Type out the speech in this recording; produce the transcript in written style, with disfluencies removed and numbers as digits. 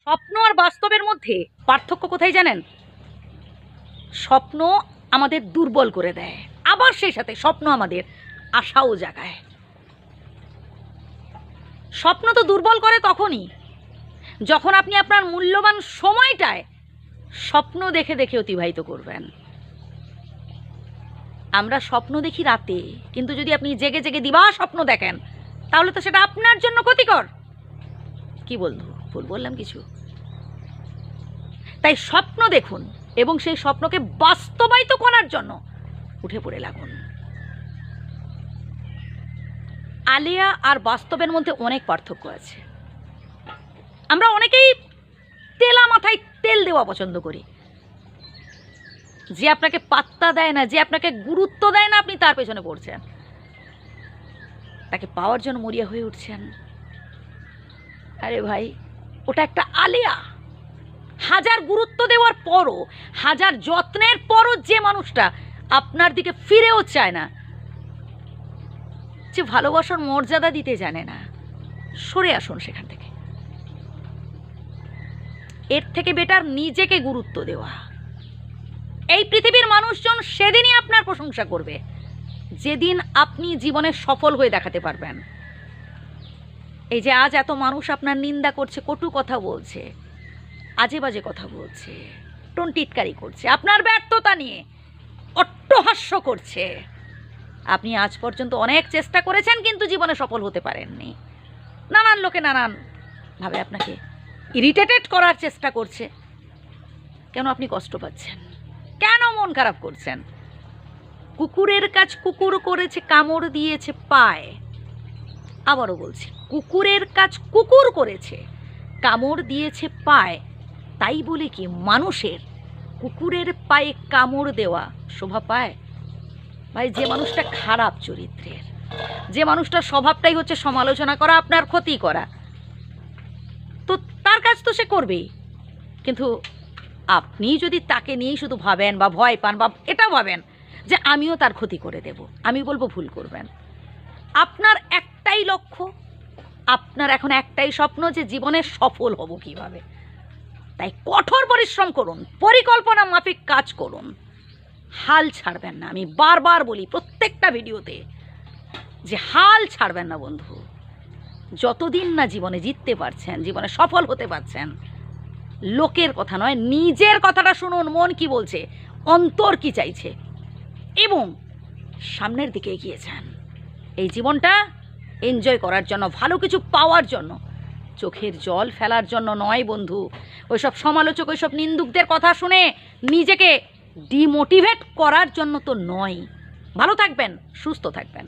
স্বপ্ন আর বাস্তবের মধ্যে পার্থক্য কোথায় জানেন? স্বপ্ন আমাদের দুর্বল করে দেয়, আবার সেই সাথে স্বপ্ন আমাদের আশাও জাগায়। স্বপ্ন তো দুর্বল করে তখনই যখন আপনি আপনার মূল্যবান সময়টায় স্বপ্ন দেখে দেখে অতিবাহিত করবেন। আমরা স্বপ্ন দেখি রাতে, কিন্তু যদি আপনি জেগে জেগে দিবা স্বপ্ন দেখেন তাহলে তো সেটা আপনার জন্য ক্ষতিকর। কি ভুল বললাম কিছু? তাই স্বপ্ন দেখুন এবং সেই স্বপ্নকে বাস্তবায়িত করার জন্য উঠে পড়ে লাগুন। আলেয়া আর বাস্তবের মধ্যে অনেক পার্থক্য আছে। আমরা অনেকেই তেলা মাথায় তেল দেওয়া পছন্দ করি। যে আপনাকে পাত্তা দেয় না, যে আপনাকে গুরুত্ব দেয় না, আপনি তার পেছনে পড়ছেন, তাকে পাওয়ার জন্য মরিয়া হয়ে উঠছেন। আরে ভাই, ওটা একটা আলেয়া। হাজার গুরুত্ব দেওয়ার পরও, হাজার যত্নের পরও যে মানুষটা আপনার দিকে ফিরেও চায় না, যে ভালোবাসার মর্যাদা দিতে জানে না, সরে আসুন সেখান থেকে। এর থেকে বেটার নিজেকে গুরুত্ব দেওয়া। এই পৃথিবীর মানুষজন সেদিনই আপনার প্রশংসা করবে যেদিন আপনি জীবনে সফল হয়ে দেখাতে পারবেন। এই যে আজ এত মানুষ আপনার নিন্দা করছে, কটু কথা বলছে, আজে বাজে কথা বলছে, টন্টিটকারি করছে, আপনার ব্যর্থতা নিয়ে অট্টহাস্য করছে। আপনি আজ পর্যন্ত অনেক চেষ্টা করেছেন কিন্তু জীবনে সফল হতে পারেননি। নানান লোকে নানানভাবে আপনাকে ইরিটেটেড করার চেষ্টা করছে। কেন আপনি কষ্ট পাচ্ছেন? কেন মন খারাপ করছেন? কুকুরের কাজ কুকুর করেছে, কামড় দিয়েছে পায়। আবারও বলছি, কুকুরের কাজ কুকুর করেছে, কামড় দিয়েছে পায়। তাই বলে কি মানুষের কুকুরের পায়ে কামড় দেওয়া শোভা পায়? ভাই, যে মানুষটা খারাপ চরিত্রের, যে মানুষটার স্বভাবটাই হচ্ছে সমালোচনা করা, আপনার ক্ষতি করা, তো তার কাজ তো সে করবেই। কিন্তু আপনি যদি তাকে নিয়েই শুধু ভাবেন বা ভয় পান বা এটা ভাবেন যে আমিও তার ক্ষতি করে দেব, আমি বলবো ভুল করবেন। আপনার একটাই লক্ষ্য, আপনার এখন একটাই স্বপ্ন যে জীবনে সফল হব কিভাবে। তাই কঠোর পরিশ্রম করুন, পরিকল্পনা মাফিক কাজ করুন, হাল ছাড়বেন না। আমি বারবার বলি প্রত্যেকটা ভিডিওতে যে হাল ছাড়বেন না বন্ধু। যতদিন না জীবনে জিততে পারছেন, জীবনে সফল হতে পারছেন, লোকের কথা নয়, নিজের কথাটা শুনুন। মন কি বলছে, অন্তর কি চাইছে, এবং সামনের দিকে এগিয়ে যান। এই জীবনটা এনজয় করার জন্য, ভালো কিছু পাওয়ার জন্য, চোখের জল ফেলার জন্য নয় বন্ধু। ওইসব সমালোচক, ওইসব নিন্দুকদের কথা শুনে নিজেকে ডিমোটিভেট করার জন্য তো নয়। ভালো থাকবেন, সুস্থ থাকবেন।